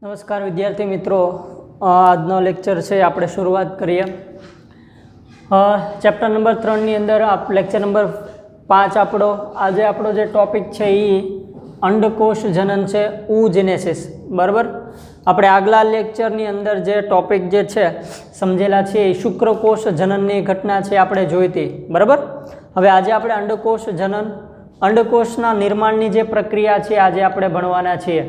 નમસ્કાર વિદ્યાર્થી મિત્રો, આજનો લેક્ચર છે આપણે શરૂઆત કરીએ. ચેપ્ટર નંબર 3ની અંદર લેક્ચર નંબર 5 આપણો આજે આપણો જે ટોપિક છે એ અંડકોષ જનન છે, oogenesis. બરાબર, આપણે આગલા લેક્ચરની અંદર જે ટોપિક જે છે સમજેલા છે એ શુક્રકોષ જનનની ઘટના છે આપણે જોઈ હતી. બરાબર, હવે આજે આપણે અંડકોષ જનન, અંડકોષના નિર્માણની જે પ્રક્રિયા છે આજે આપણે ભણવાના છીએ.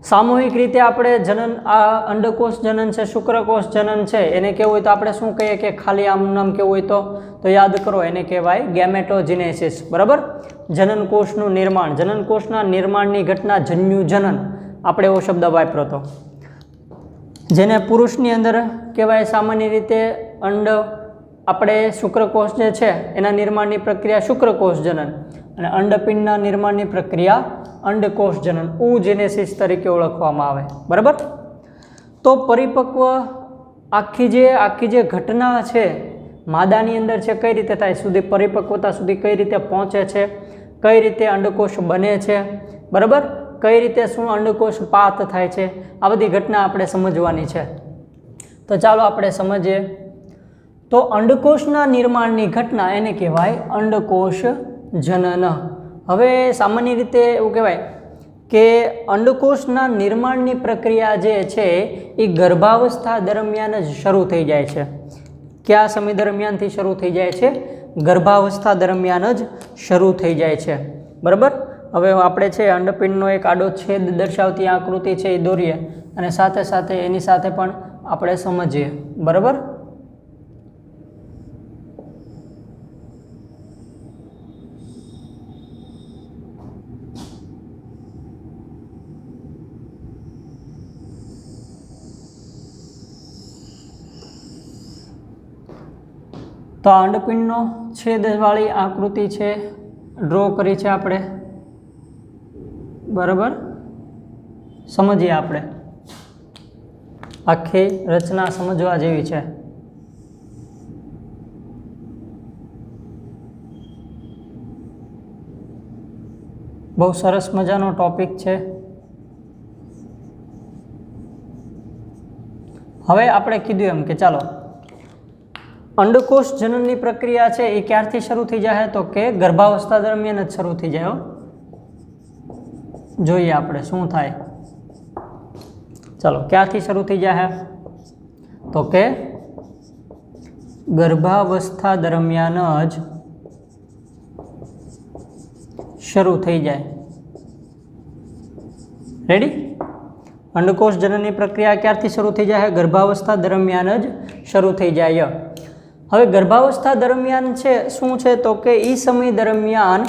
સામૂહિક રીતે આપણે જનન, આ અંડકોષ જનન છે, શુક્રકોષ જનન છે, એને કેવું હોય તો આપણે શું કહીએ કે ખાલી આમ નામ કેવું હોય તો યાદ કરો, એને કહેવાય ગેમેટોજિનેસિસ. બરાબર, જનનકોષનું નિર્માણ, જનનકોષના નિર્માણની ઘટના જન્યુ જનન આપણે એવો શબ્દ વાપર્યો હતો, જેને પુરુષની અંદર કહેવાય સામાન્ય રીતે અંડ. આપણે શુક્રકોષ જે છે એના નિર્માણની પ્રક્રિયા શુક્રકોષ જનન અને અંડપિંડના નિર્માણની પ્રક્રિયા અંડકોષ જનન, oogenesis તરીકે ઓળખવામાં આવે. બરાબર, તો પરિપક્વ આખી જે ઘટના છે માદાની અંદર છે કઈ રીતે થાય સુધી, પરિપક્વતા સુધી કઈ રીતે પહોંચે છે, કઈ રીતે અંડકોષ બને છે, બરાબર, કઈ રીતે શું અંડકોષ પાત થાય છે, આ બધી ઘટના આપણે સમજવાની છે. તો ચાલો આપણે સમજીએ. તો અંડકોષના નિર્માણની ઘટના એને કહેવાય અંડકોષ જનન. હવે સામાન્ય રીતે એવું કહેવાય કે અંડકોષના નિર્માણની પ્રક્રિયા જે છે એ ગર્ભાવસ્થા દરમિયાન જ શરૂ થઈ જાય છે. કયા સમય દરમિયાનથી શરૂ થઈ જાય છે? ગર્ભાવસ્થા દરમિયાન જ શરૂ થઈ જાય છે. બરાબર, હવે આપણે છે અંડપિંડનો એક આડો છેદ દર્શાવતી આકૃતિ છે એ દોરીએ અને સાથે સાથે એની સાથે પણ આપણે સમજીએ. બરાબર, તો આ અંડપિંડનો છેદવાળી આકૃતિ છે, ડ્રો કરી છે આપણે. બરાબર, સમજીએ આપણે, આખી રચના સમજવા જેવી છે. બહુ સરસ મજાનો ટોપિક છે. હવે આપણે કીધું એમ કે ચાલો અંડકોષ જનનની પ્રક્રિયા છે એ ક્યારથી શરૂ થઈ જાય તો કે ગર્ભાવસ્થા દરમિયાન જ શરૂ થઈ જાય. જોઈએ આપણે શું થાય. ચાલો, ક્યાંથી શરૂ થઈ જાય તો કે ગર્ભાવસ્થા દરમિયાન જ શરૂ થઈ જાય. રેડી, અંડકોષ જનનની પ્રક્રિયા ક્યારથી શરૂ થઈ જાય? ગર્ભાવસ્થા દરમિયાન જ શરૂ થઈ જાય. હવે ગર્ભાવસ્થા દરમિયાન છે શું છે તો કે એ સમય દરમિયાન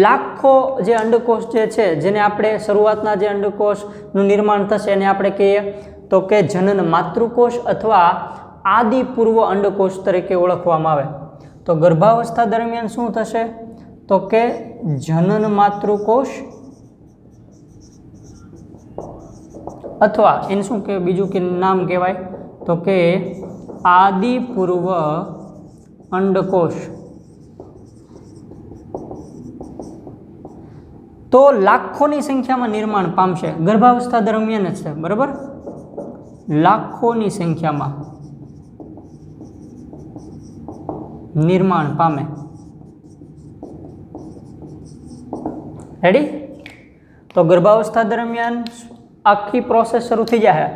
લાખો જે અંડકોષ જે છે, જેને આપણે શરૂઆતના જે અંડકોષનું નિર્માણ થશે એને આપણે કહીએ તો કે જનન માતૃકોષ અથવા આદિ પૂર્વ અંડકોષ તરીકે ઓળખવામાં આવે. તો ગર્ભાવસ્થા દરમિયાન શું થશે તો કે જનન માતૃકોષ અથવા એને શું કે બીજું કે નામ કહેવાય તો કે આદિ પૂર્વ અંડકોષ. તો લાખોની સંખ્યામાં નિર્માણ પામશે ગર્ભાવસ્થા દરમિયાન જ છે. બરાબર, લાખોની સંખ્યામાં નિર્માણ પામે. રેડી, તો ગર્ભાવસ્થા દરમિયાન આખી પ્રોસેસ શરૂ થઈ જાય.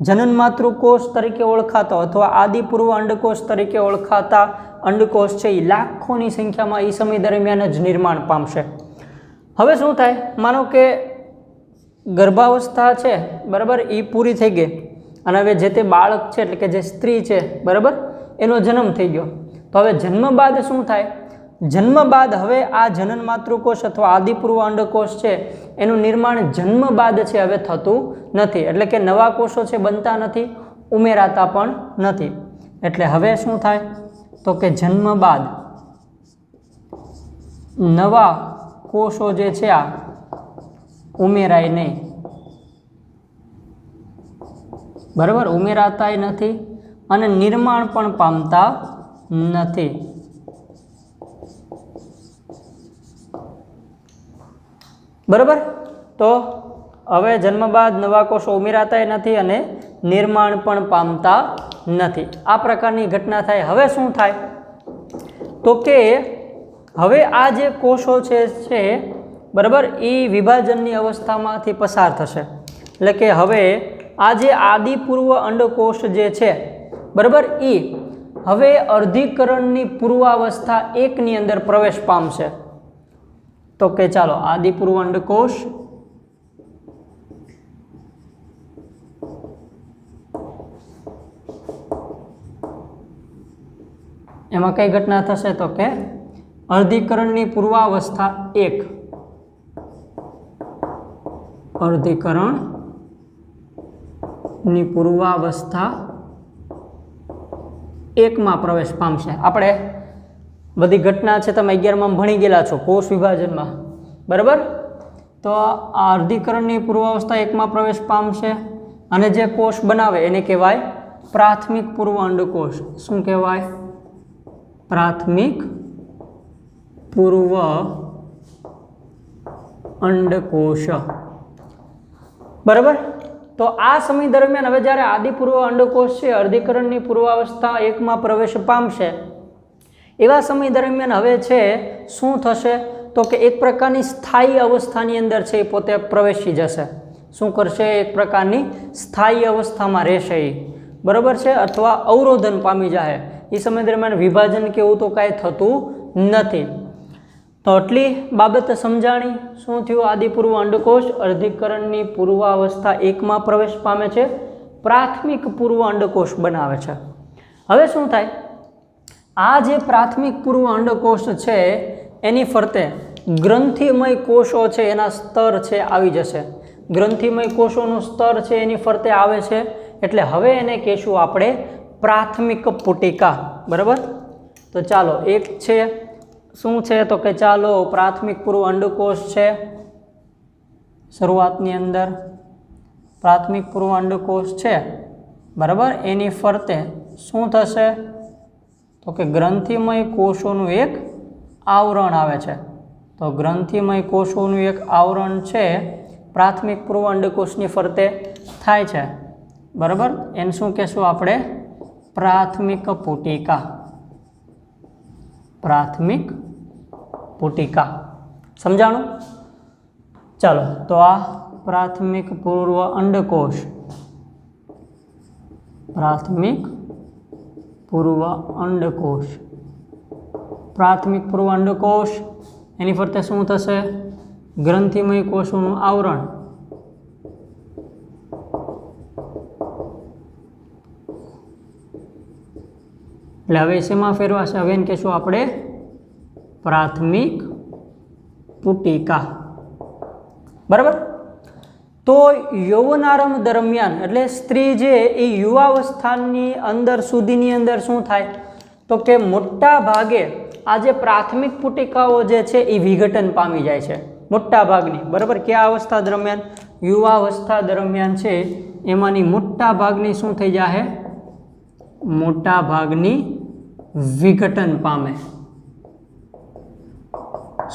જનન માતૃકોષ તરીકે ઓળખાતો અથવા આદિ પૂર્વ અંડકોષ તરીકે ઓળખાતા અંડકોષ છે એ લાખોની સંખ્યામાં એ સમય દરમિયાન જ નિર્માણ પામશે. હવે શું થાય, માનો કે ગર્ભાવસ્થા છે, બરાબર, એ પૂરી થઈ ગઈ અને હવે જે તે બાળક છે એટલે કે જે સ્ત્રી છે, બરાબર, એનો જન્મ થઈ ગયો. તો હવે જન્મ બાદ શું થાય? જન્મ બાદ હવે આ જનન માતૃકોષ અથવા આદિપૂર્વ અંડકોષ છે એનું નિર્માણ જન્મ બાદ છે હવે થતું નથી. એટલે કે નવા કોષો છે બનતા નથી, ઉમેરાતા પણ નથી. એટલે હવે શું થાય તો કે જન્મ બાદ નવા કોષો જે છે આ ઉમેરાય નહીં. બરાબર, ઉમેરાતાય નથી અને નિર્માણ પણ પામતા નથી. બરાબર, તો હવે જન્મ બાદ નવા કોષો ઉમેરાતા નથી અને નિર્માણ પણ પામતા નથી। આ પ્રકારની ઘટના થાય। હવે શું થાય તો કે હવે આ જે કોષો છે બરાબર એ વિભાજનની અવસ્થામાંથી પસાર થશે। એટલે કે હવે આ જે આદિપૂર્વ અંડકોષ જે છે બરાબર એ હવે અર્ધીકરણની પૂર્વાવસ્થા 1 ની અંદર પ્રવેશ પામશે। તો કે ચાલો આદિપૂર્વ અંડકોષ એમાં કઈ ઘટના થશે તો કે અર્ધીકરણની પૂર્વાવસ્થા 1 અર્ધીકરણની પૂર્વાવસ્થા 1 માં પ્રવેશ પામશે। આપણે બધી ઘટના છે તમે 11માં ભણી ગયેલા છો કોષ વિભાજનમાં બરાબર। તો આ અર્ધીકરણની પૂર્વાવસ્થા 1 માં પ્રવેશ પામશે અને જે કોષ બનાવે એને કહેવાય પ્રાથમિક પૂર્વ અંડકોષ। શું કહેવાય? પ્રાથમિક પૂર્વ અંડકોષ બરાબર। તો આ સમય દરમિયાન હવે જ્યારે આદિપૂર્વ અંડકોષ છે અર્ધીકરણની પૂર્વાવસ્થા 1 માં પ્રવેશ પામશે એવા સમય દરમિયાન હવે છે શું થશે તો કે એક પ્રકારની સ્થાયી અવસ્થાની અંદર છે એ પોતે પ્રવેશી જશે। શું કરશે? એક પ્રકારની સ્થાયી અવસ્થામાં રહેશે એ બરાબર છે અથવા અવરોધન પામી જાય। એ સમય દરમિયાન વિભાજન કેવું તો કાંઈ થતું નથી। તો આટલી બાબત સમજાણી। શું થયું? આદિપૂર્વ અંડકોષ અર્ધીકરણની પૂર્વાવસ્થા 1 માં પ્રવેશ પામે છે, પ્રાથમિક પૂર્વ અંડકોષ બનાવે છે। હવે શું થાય? આ જે પ્રાથમિક પૂર્વ અંડકોષ છે એની ફરતે ગ્રંથિમય કોષો છે એના સ્તર છે આવી જશે। ગ્રંથિમય કોષોનું સ્તર છે એની ફરતે આવે છે એટલે હવે એને કહેશું આપણે પ્રાથમિક પુટિકા બરાબર। તો ચાલો એક છે શું છે તો કે ચાલો પ્રાથમિક પૂર્વ અંડકોષ છે શરૂઆતની અંદર પ્રાથમિક પૂર્વ અંડકોષ છે બરાબર। એની ફરતે શું થશે તો કે ગ્રંથિમય કોષોનું એક આવરણ આવે છે। તો ગ્રંથિમય કોષોનું એક આવરણ છે પ્રાથમિક પૂર્વ અંડકોષની ફરતે થાય છે બરાબર। એને શું કહેશું આપણે? પ્રાથમિક પુટિકા। પ્રાથમિક પુટિકા સમજાણું? ચાલો તો આ પ્રાથમિક પૂર્વ અંડકોષ પ્રાથમિક પૂર્વ અંડકોષ પ્રાથમિક પૂર્વ અંડકોષ એની ફરતે શું થશે? ગ્રંથિમય કોષોનું આવરણ એટલે હવે શેમાં ફેરવાશે? હવે એને કહેશું આપણે પ્રાથમિક પુટિકા બરાબર। તો યૌવનારંભ દરમિયાન એટલે સ્ત્રી જે એ યુવાવસ્થાની અંદર સુધીની અંદર શું થાય તો કે મોટા ભાગે આ જે પ્રાથમિક પુટિકાઓ જે છે એ વિઘટન પામી જાય છે મોટા ભાગની બરાબર। કયા અવસ્થા દરમિયાન? યુવાવસ્થા દરમિયાન છે એમાંની મોટા ભાગની શું થઈ જાય? મોટા ભાગની વિઘટન પામે।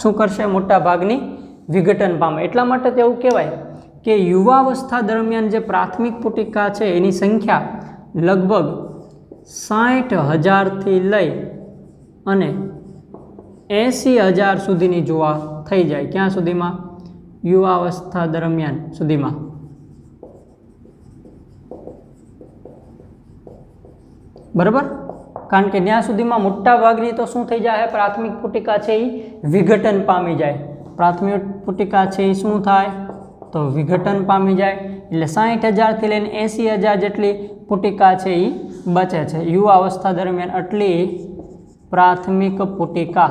શું કરશે? મોટા ભાગની વિઘટન પામે। એટલા માટે તેવું કહેવાય કે યુવાવસ્થા દરમિયાન જે પ્રાથમિક પુટિકા છે એની સંખ્યા લગભગ 60,000થી લઈ અને 80,000 સુધીની જોવા થઈ જાય। ક્યાં સુધીમાં? યુવાવસ્થા દરમિયાન સુધીમાં બરાબર। કારણ કે ત્યાં સુધીમાં મોટા ભાગની તો શું થઈ જાય? પ્રાથમિક પુટિકા છે એ વિઘટન પામી જાય। પ્રાથમિક પુટિકા છે એ શું થાય તો વિઘટન પામી જાય એટલે 60,000થી લઈને 80,000 જેટલી પુટિકા છે એ બચે છે યુવાવસ્થા દરમિયાન। આટલી પ્રાથમિક પુટિકા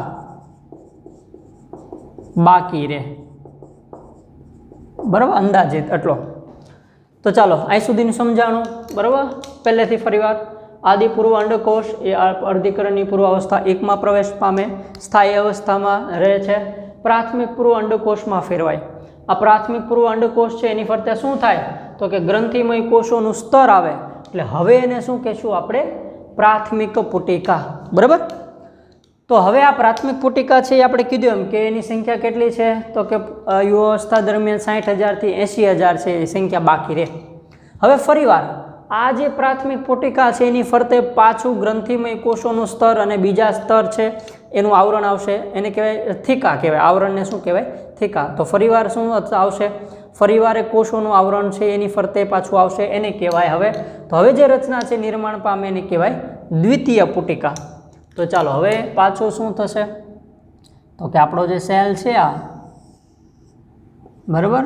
બાકી રહે બરાબર, અંદાજિત આટલો। તો ચાલો અહીં સુધીનું સમજાણું બરાબર। પહેલેથી ફરીવાર આદિપૂર્વ અંડકોષ એ અર્ધીકરણની પૂર્વાવસ્થા 1 માં પ્રવેશ પામે, સ્થાયી અવસ્થામાં રહે છે, પ્રાથમિક પૂર્વ અંડકોષમાં ફેરવાય। આ પ્રાથમિક પૂર્વ અંડકોષ છે એની ફરતે શું થાય તો કે ગ્રંથિમય કોષોનું સ્તર આવે એટલે હવે એને શું કહેશું આપણે? પ્રાથમિક પુટિકા બરાબર। તો હવે આ પ્રાથમિક પુટિકા છે એ આપણે કીધું એમ કે એની સંખ્યા કેટલી છે તો કે યુવાવસ્થા દરમિયાન 60,000 થી 80,000 છે એ સંખ્યા બાકી રહે. હવે ફરીવાર આ જે પ્રાથમિક પુટિકા છે એની ફરતે પાછું ગ્રંથિમય કોષોનું સ્તર અને બીજા સ્તર છે એનું આવરણ આવશે, એને કહેવાય થીકા કહેવાય. આવરણને શું કહેવાય? થીકા. તો ફરીવાર શું આવશે? ફરીવાર કોષોનું આવરણ છે એની ફરતે પાછું આવશે, એને કહેવાય હવે. તો હવે જે રચના છે નિર્માણ પામે એને કહેવાય દ્વિતીય પુટિકા. તો ચાલો હવે પાછું શું થશે તો કે આપણો જે સેલ છે આ બરાબર,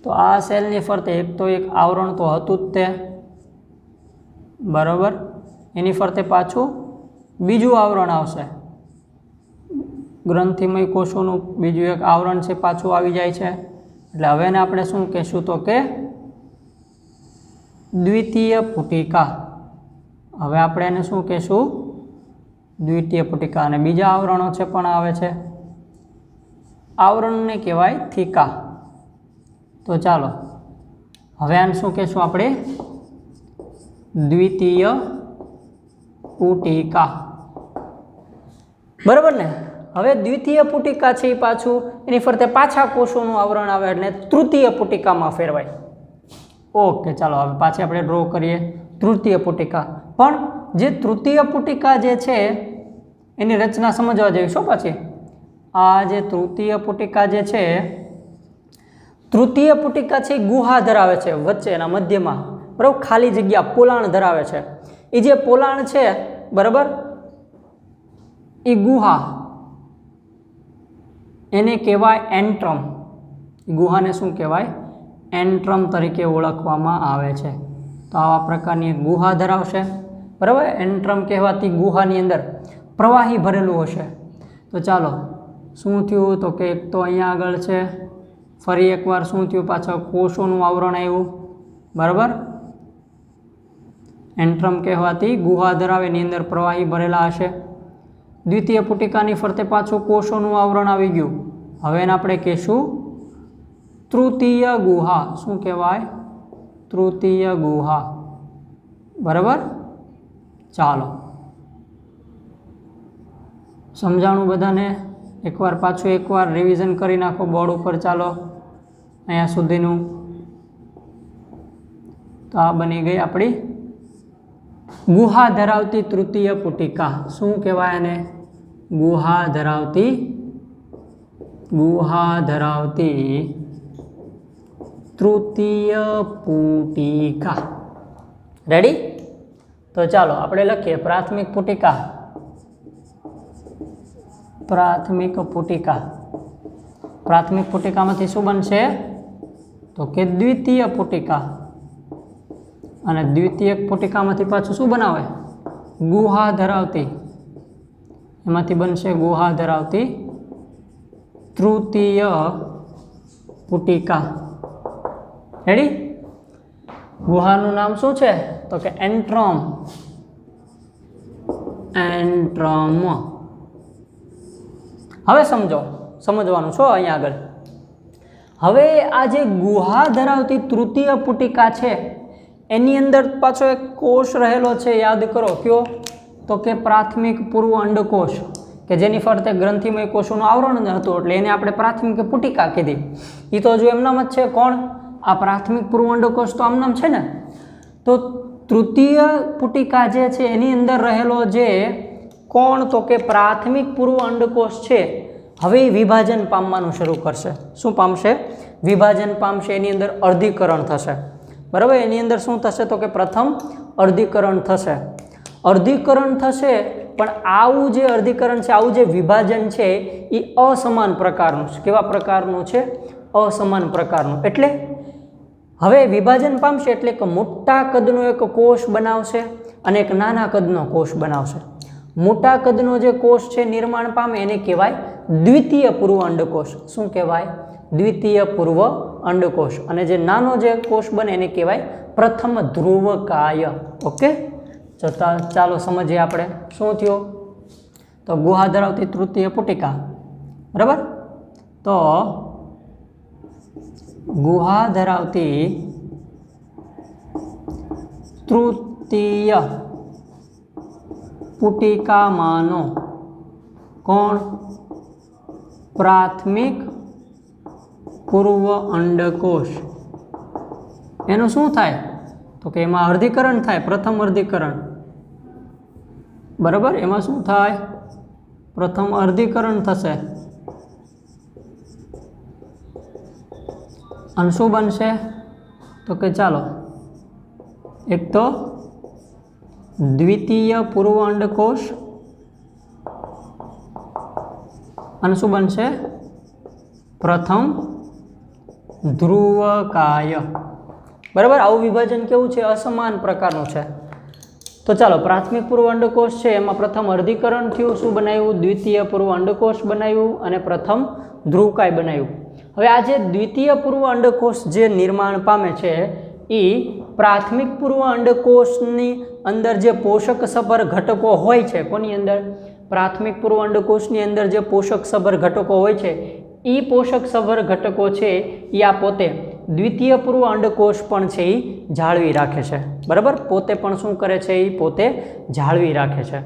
તો આ સેલની ફરતે એક તો એક આવરણ તો હતું જ તે બરાબર, એની ફરતે પાછું બીજું આવરણ આવશે, ગ્રંથિમય કોષોનું બીજું એક આવરણ છે પાછું આવી જાય છે. એટલે હવે એને આપણે શું કહેશું તો કે દ્વિતીય પુટિકા. હવે આપણે એને શું કહેશું? દ્વિતીય પુટિકા. અને બીજા આવરણો છે પણ આવે છે, આવરણને કહેવાય થીકા. તો ચાલો હવે આને શું કહેશું આપણે? દ્વિતીય પુટિકા. બરાબર ને? હવે દ્વિતીય પુટિકા છે એ પાછું એની ફરતે પાછા કોષોનું આવરણ આવે એટલે તૃતીય પુટિકામાં ફેરવાય. ઓકે, ચાલો હવે પાછી આપણે ડ્રો કરીએ તૃતીય પુટિકા. પણ જે તૃતીય પુટિકા જે છે એની રચના સમજવા જેવી. શું પાછી આ જે તૃતીય પુટિકા જે છે, તૃતીય પુટિકા છે એ ગુહા ધરાવે છે વચ્ચે એના મધ્યમાં, બરાબર, ખાલી જગ્યા પોલાણ ધરાવે છે. એ જે પોલાણ છે બરાબર, એ ગુહા એને કહેવાય એન્ટ્રમ. ગુહાને શું કહેવાય? એન્ટ્રમ તરીકે ઓળખવામાં આવે છે. તો આવા પ્રકારની એક ગુહા ધરાવશે બરાબર. એન્ટ્રમ કહેવાતી ગુહાની અંદર પ્રવાહી ભરેલું હશે. તો ચાલો શું થયું તો કે એક તો અહીંયા આગળ છે, ફરી એકવાર શું થયું? પાછળ કોષોનું આવરણ આવ્યું બરાબર. એન્ટ્રમ કહેવાતી ગુહા ધરાવે એની અંદર પ્રવાહી ભરેલા હશે. દ્વિતીય પુટિકાની ફરતે પાછું કોષોનું આવરણ આવી ગયું. હવે એને આપણે કહીશું તૃતીય ગુહા. શું કહેવાય? તૃતીય ગુહા બરાબર. ચાલો સમજાણું બધાને? એકવાર પાછું એકવાર રિવિઝન કરી નાખો બોર્ડ ઉપર. ચાલો અહીંયા સુધીનું. તો આ બની ગઈ આપણી ગુહા ધરાવતી તૃતીય પુટિકા. શું કહેવાય એને? ગુહા ધરાવતી તૃતીય પુટિકા. રેડી? તો ચાલો આપણે લખીએ પ્રાથમિક પુટિકા. પ્રાથમિક પુટિકા. પ્રાથમિક પુટિકામાંથી શું બનશે તો કે દ્વિતીય પુટિકા. અને દ્વિતીય પુટિકામાંથી પાછું શું બનાવે? ગુહા ધરાવતી. એમાંથી બનશે ગુહા ધરાવતી તૃતીય પુટિકા. રેડી? ગુહાનું નામ શું છે તો કે એન્ટ્રમ. એન્ટ્રમ. હવે સમજવાનું છો અહીંયા આગળ. હવે આ જે ગુહા ધરાવતી તૃતીય પુટિકા છે એની અંદર પાછો એક કોષ રહેલો છે, યાદ કરો કયો તો કે પ્રાથમિક પૂર્વ અંડકોષ, કે જેની ફરતે ગ્રંથિમય કોષોનું આવરણ હતું એટલે એને આપણે પ્રાથમિક પુટિકા કીધી. એ તો જો એમનામ જ છે. કોણ? આ પ્રાથમિક પૂર્વ અંડકોષ તો આમનામ છે ને. તો તૃતીય પુટિકા જે છે એની અંદર રહેલો જે કોણ તો કે પ્રાથમિક પૂર્વ અંડકોષ છે, હવે એ વિભાજન પામવાનું શરૂ કરશે. શું પામશે? વિભાજન પામશે. એની અંદર અર્ધીકરણ થશે બરાબર. એની અંદર શું થશે તો કે પ્રથમ અર્ધીકરણ થશે. અર્ધીકરણ થશે પણ આવું જે અર્ધીકરણ છે, આવું જે વિભાજન છે એ અસમાન પ્રકારનું છે. કેવા પ્રકારનું છે? અસમાન પ્રકારનું. એટલે હવે વિભાજન પામશે એટલે કે મોટા કદનો એક કોષ બનાવશે અને એક નાના કદનો કોષ બનાવશે. મોટા કદનો જે કોષ છે નિર્માણ પામે એને કહેવાય દ્વિતીય પૂર્વ અંડકોષ. શું કહેવાય? દ્વિતીય પૂર્વ અંડકોષ. અને જે નાનો જે કોષ બને એને કહેવાય પ્રથમ ધ્રુવકાય. ઓકે, ચાલો સમજીએ આપણે શું થયું. તો ગુહા ધરાવતી તૃતીય પુટિકા બરાબર. તો ગુહા ધરાવતી તૃતીય પુટિકામાંનો કોણ? પ્રાથમિક પૂર્વ અંડકોષ. એનું શું થાય? તો કે એમાં અર્ધીકરણ થાય, પ્રથમ અર્ધીકરણ. બરાબર, એમાં શું થાય? પ્રથમ અર્ધીકરણ થશે. અને શું બનશે? તો કે ચાલો, એક તો દ્વિતીય પૂર્વ અંડકોષ, અને શું બનશે? પ્રથમ ધ્રુવકાય. બરાબર, આવું વિભાજન કેવું છે? અસમાન પ્રકારનું છે. તો ચાલો, પ્રાથમિક પૂર્વ અંડકોષ છે એમાં પ્રથમ અર્ધીકરણ થયું. શું બનાવ્યું? દ્વિતીય પૂર્વ અંડકોષ બનાવ્યું અને પ્રથમ ધ્રુવકાય બનાવ્યું. હવે આ જે દ્વિતીય પૂર્વ અંડકોષ જે નિર્માણ પામે છે એ પ્રાથમિક પૂર્વ અંડકોષની અંદર જે પોષક સભર ઘટકો હોય છે, કોની અંદર? પ્રાથમિક પૂર્વ અંડકોષની અંદર જે પોષક સભર ઘટકો હોય છે એ પોષક સભર ઘટકો છે એ આ પોતે દ્વિતીય પૂર્વ અંડકોષ પણ છે એ જાળવી રાખે છે. બરાબર, પોતે પણ શું કરે છે? એ પોતે જાળવી રાખે છે.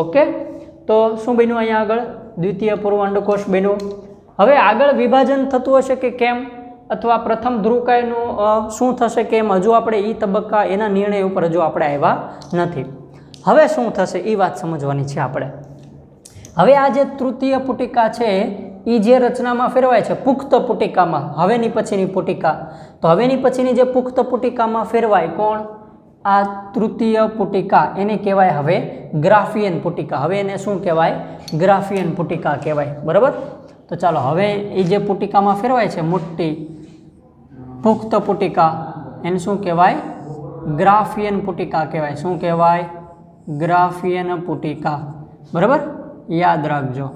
ઓકે, તો શું બન્યું અહીંયા આગળ? દ્વિતીય પૂર્વ અંડકોષ બન્યું. હવે આગળ વિભાજન થતું હશે કે કેમ, અથવા પ્રથમ ધ્રુવકાયનું શું થશે કેમ, હજુ આપણે એ તબક્કા એના નિર્ણય ઉપર હજુ આપણે આવ્યા નથી. હવે શું થશે એ વાત સમજવાની છે આપણે. હવે આ જે તૃતીય પુટિકા છે એ જે રચનામાં ફેરવાય છે પુખ્ત પુટિકામાં, હવેની પછીની પુટિકા, તો હવેની પછીની જે પુખ્ત પુટિકામાં ફેરવાય કોણ? આ તૃતીય પુટિકા, એને કહેવાય હવે ગ્રાફિયન પુટિકા. હવે એને શું કહેવાય? ગ્રાફિયન પુટિકા કહેવાય. બરાબર, તો ચાલો, હવે એ જે પુટિકામાં ફેરવાય છે મોટી પુખ્ત પુટિકા, એને શું કહેવાય? ગ્રાફિયન પુટિકા કહેવાય. શું કહેવાય? ગ્રાફિયન પુટિકા. બરાબર, યાદ રાખજો.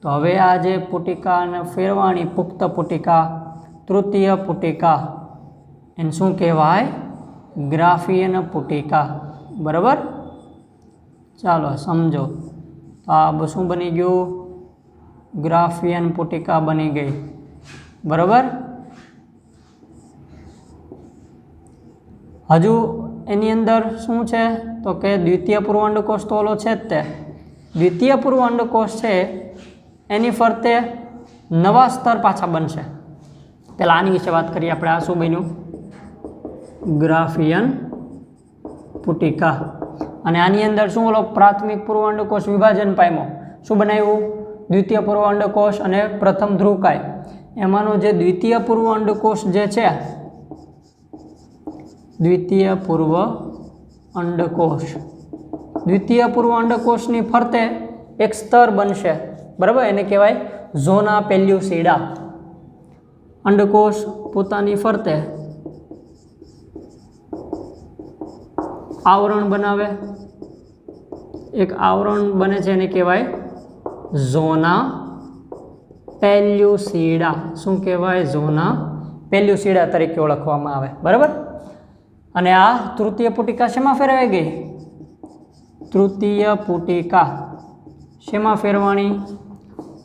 તો હવે આ જે પુટિકાને ફેરવાની પુખ્ત પુટિકા, તૃતીય પુટિકા, એને શું કહેવાય? ગ્રાફિયન પુટિકા. બરાબર, ચાલો સમજો. તો આ શું બની ગયું? ગ્રાફિયન પુટિકા બની ગઈ. બરાબર, હજુ એની અંદર શું છે? તો કે દ્વિતીય પૂર્વ અંડકોષ તો ઓલો છે જ તે. દ્વિતીય પૂર્વ અંડકોષ છે એની ફરતે નવા સ્તર પાછા બનશે. પહેલાં આની વિશે વાત કરીએ આપણે. આ શું બન્યું? ગ્રાફિયન પુટિકા. અને આની અંદર શું ઓલો પ્રાથમિક પૂર્વ અંડકોષ વિભાજન પામ્યો. શું બનાવ્યું? દ્વિતીય પૂર્વ અંડકોષ અને પ્રથમ ધ્રુવકાય. એમાંનો જે દ્વિતીય પૂર્વ અંડકોષ જે છે, દ્વિતીય પૂર્વ અંડકોષ, દ્વિતીય પૂર્વ અંડકોષની ફરતે એક સ્તર બનશે. બરાબર, એને કહેવાય ઝોના પેલ્યુસિડા. અંડકોષ પોતાની ફરતે આવરણ બનાવે, એક આવરણ બને છે, એને કહેવાય ઝોના પેલ્યુસિડા. શું કહેવાય? ઝોના પેલ્યુસિડા તરીકે ઓળખવામાં આવે. બરાબર, અને આ તૃતીય પુટિકા શેમાં ફેરવાઈ ગઈ? તૃતીય પુટિકા શેમાં ફેરવાણી?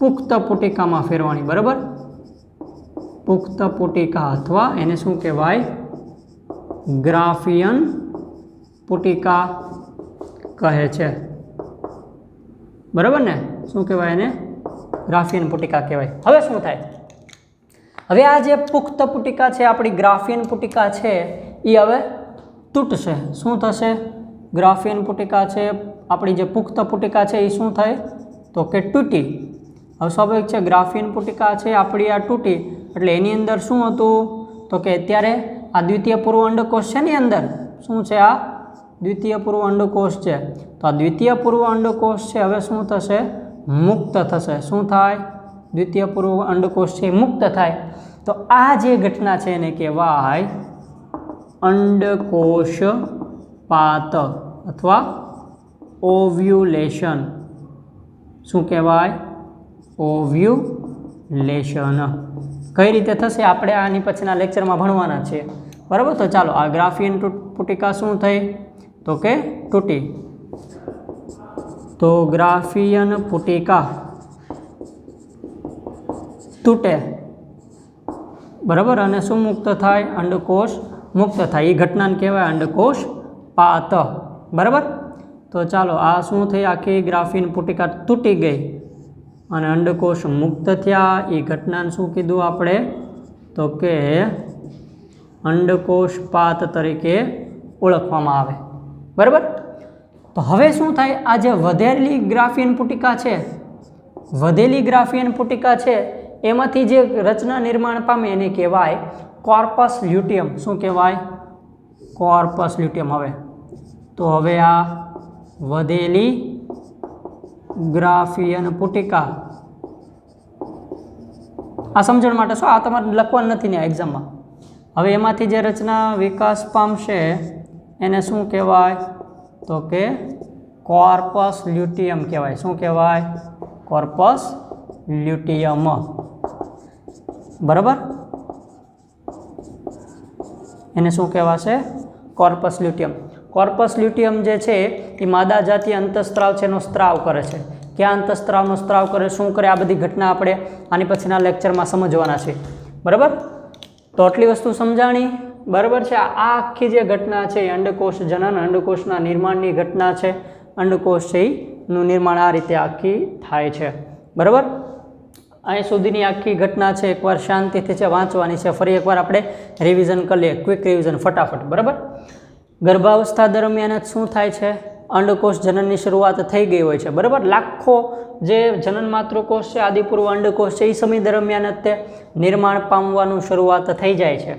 પુખ્ત પુટિકામાં ફેરવાણી. બરાબર, પુખ્ત પુટિકા, અથવા એને શું કહેવાય? ગ્રાફિયન પુટિકા કહે છે. બરાબર ને? શું કહેવાય એને? ગ્રાફિયન પુટિકા કહેવાય. હવે શું થાય? હવે આ જે પુખ્ત પુટિકા છે, આપણી ગ્રાફિયન પુટિકા છે, એ હવે તૂટશે. શું થશે? ગ્રાફિયન પુટિકા છે, આપણી જે પુખ્ત પુટિકા છે એ શું થાય? તો કે તૂટી. હવે સ્વાભાવિક છે, ગ્રાફિયન પુટિકા છે આપણી આ તૂટી, એટલે એની અંદર શું હતું? તો કે અત્યારે આ દ્વિતીય પૂર્વ અંડકોષ છે, એની અંદર શું છે? આ દ્વિતીય પૂર્વ અંડકોષ છે. તો આ દ્વિતીય પૂર્વ અંડકોષ છે હવે શું થશે? મુક્ત થશે. શું થાય? દ્વિતીય પૂર્વ અંડકોષ છે મુક્ત થાય. તો આ જે ઘટના છે એને કહેવાય અંડકોષપાત અથવા ઓવ્યુલેશન. શું કહેવાય? ઓવ્યુલેશન. કઈ રીતે થશે આપણે આની પછીના લેક્ચરમાં ભણવાના છીએ. બરાબર, તો ચાલો, આ ગ્રાફિયન પુટિકા શું થઈ? તો કે તૂટી. તો ગ્રાફિયન પુટિકા તૂટે. બરાબર, અને શું મુક્ત થાય? અંડકોષ મુક્ત થાય. એ ઘટનાને કહેવાય અંડકોષ પાત. બરાબર, तो चालो आ शू थी आखी ग्राफीन पुटिका तूटी गई और अंडकोश मुक्त थया। ए घटना शू कीधुं आपणे तो के अंडकोशपात तरीके ओळखवामां आवे। बराबर। तो हवे शू थाय आ जे वधेली ग्राफीन पुटिका छे, वधेली ग्राफीन पुटिका छे एमांथी जे रचना निर्माण पामे एने कहेवाय कॉर्पस ल्यूटियम। शू कहेवाय? Corpus luteum. हवे तो हवे आ वधेली ग्राफियन पुटिका आ समझण माटे छो, आ तमारे लखवानुं नथी ने एक्जाम में। हवे एमांथी जे रचना विकास पामशे एने शुं कहेवाय तो के कॉर्पस ल्यूटियम कहेवाय। शुं कहेवाय? Corpus luteum. बराबर। एने शुं कहेवाशे? Corpus luteum. कॉर्पस ल्यूटियम जे छे ए मादा जातीय अंतस्त्राव छे एनो स्त्राव करे छे। क्या अंतस्त्रावनो स्त्राव करे, शुं करे, आ बधी घटना आपणे आनी पछीना लेक्चरमां समजवाना छे। बराबर। तो आटली वस्तु समजाणी। बराबर है। आ आखी जे घटना है अंडकोश जनन अंडकोशना निर्माणनी घटना है। अंडकोश है નું निर्माण आ रीते आखी थाय छे। बराबर। अहीं सुधीनी आखी घटना है एक बार शांतिथी वाँचवानी है। फरी एक बार आपणे रिविजन कर लीए, क्विक रिविजन फटाफट। बराबर। गर्भावस्था दरमियान शुं थाय छे? अंडकोश जनननी शरूआत थई गई होय छे। बराबर। लाखों जे जनन मातृकोश है आदिपूर्व अंडकोश है, समय दरमियान ते निर्माण पामवानुं शरूआत थई जाय छे।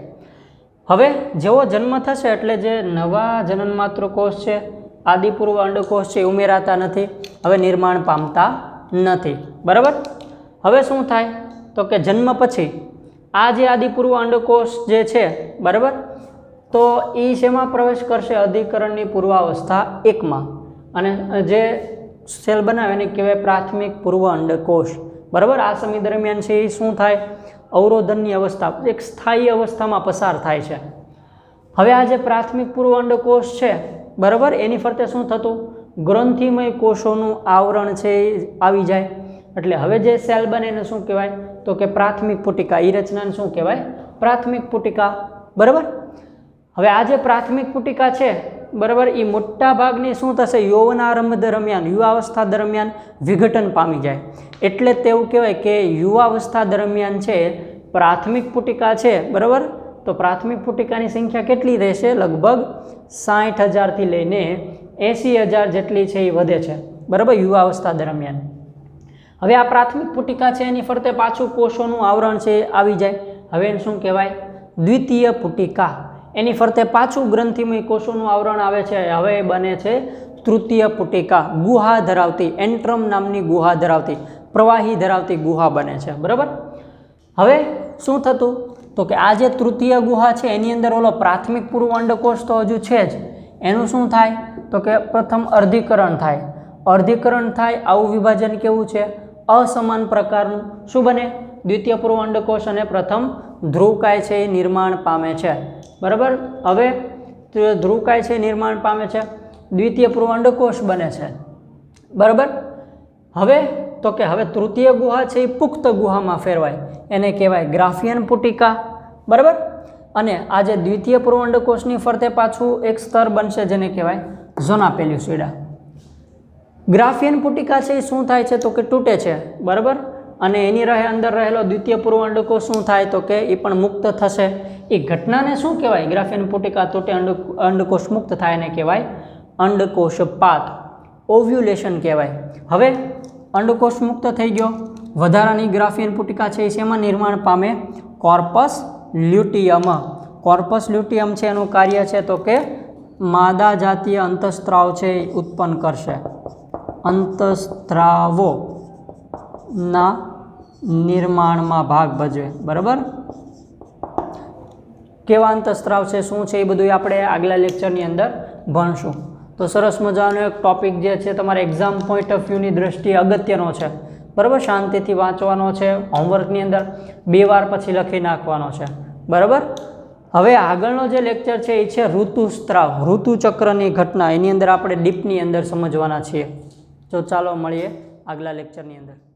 हवे जेवो जन्म थशे एटले जे नवा जनन मातृकोश है आदिपूर्व अंडकोश है उमेराता नथी, हवे निर्माण पामता नथी। बराबर। हवे शुं थाय तो के जन्म पछी आ जे आदिपूर्व अंडकोश जे छे, बराबर, तो ई शेमां प्रवेश करशे? अधिकरणनी पूर्वावस्था 1 मां। अने जे सेल बनावे एने कहेवाय प्राथमिक पूर्व अंडकोश। बराबर। आ समय दरमियान छे शुं थाय? अवरोधननी अवस्था, एक स्थायी अवस्था में पसार थाय छे। हवे आ जे प्राथमिक पूर्व अंडकोश छे, बराबर, एनी फरते शुं थतुं? ग्रंथिमय कोषोनुं आवरण छे आवी जाय। एटले हवे जे सेल बने एने शुं कहेवाय तो के प्राथमिक पुटिका। ई रचनाने शुं कहेवाय? प्राथमिक पुटिका। बराबर। हवे आ जे प्राथमिक पुटिका छे, बराबर, ई मोटा भागनी शुं थशे? यौवनारंभ दरमियान, युवावस्था दरमियान विघटन पामी जाय। एटले तेवुं कहेवाय के युवावस्था दरमियान छे प्राथमिक पुटिका छे, बराबर, तो प्राथमिक पुटिकानी संख्या केटली रहेशे? लगभग 60,000 थी लईने 80,000 जेटली छे ए वधे छे। बराबर। युवावस्था दरमियान। हवे आ प्राथमिक पुटिका छे एनी फरते पाछुं कोषोनुं आवरण छे आवी जाय। हवे एने शुं कहेवाय? द्वितीय पुटिका। एनी फरते पाछुं ग्रंथिमय कोषोनुं आवरण आवे छे। हवे बने छे तृतीय पुटिका। गुहा धरावती, एंट्रम नामनी गुहा धरावती, प्रवाही धरावती गुहा बने छे। बराबर। हवे शुं थतुं तो के आ जे तृतीय गुहा छे एनी अंदर ओलो प्राथमिक पूर्व अंडकोश तो हजू छे ज, एनुं शुं थाय तो के प्रथम अर्धीकरण थाय। अर्धीकरण थाय, आवुं विभाजन केवुं छे? असमान प्रकारनुं। शुं बने? द्वितीय पूर्व अंडकोश अने प्रथम ध्रुवकाय छे निर्माण पामे छे। बराबर। हवे ध्रुवकाय छे निर्माण पामे छे, द्वितीय पूर्व अंडकोश बने छे। बराबर। हवे तो के हवे तृतीय गुहा छे पुख्त गुहा में फेरवाय, एने कहेवाय ग्राफियन पुटिका। बराबर। अने आ जे द्वितीय पूर्व अंडकोशनी फरते पाछुं एक स्तर बनशे जेने कहेवाय ज़ोना पेल्युसिडा। ग्राफियन पुटिका छे शुं थाय छे तो के तूटे छे। बराबर। अने एनी अंदर रहेलो द्वितीय पूर्व अंडकोश शुं थाय तो के ई पण मुक्त थशे। ए घटनाने शुं कहेवाय? ग्राफियन पुटिका तूटे अंडकोश मुक्त थाय एने कहेवाय अंडकोशपात, ओव्युलेशन कहेवाय। हवे अंडकोश मुक्त थई गयो, वधारानी ग्राफियन पुटिका छे शेमां निर्माण पामे? Corpus luteum. कॉर्पस ल्यूटियम छे एनुं कार्य छे तो के मादा जातीय अंतस्त्राव छे उत्पन्न करशे। अंतस्त्रावो ना निर्माण में भाग भजवे। बराबर। केवा अंतस्त्राव छे, शुं छे, ए बधुं आपणे आगला लेक्चरनी अंदर भणशुं। तो सरस मजानो एक टॉपिक जे छे तमारे एक्जाम पॉइंट ऑफ व्यू नी दृष्टिए अगत्यनो छे। बराबर। शांतिथी वांचवानो छे। होमवर्कनी अंदर 2 वार पछी लखी नाखवानो छे। बराबर। हवे आगळनो जे लेक्चर छे ए छे ऋतुस्त्राव, ऋतुचक्रनी घटना। एनी अंदर आपणे डीपनी अंदर समजवाना छीए। तो चालो मळीए आगला लेक्चरनी अंदर।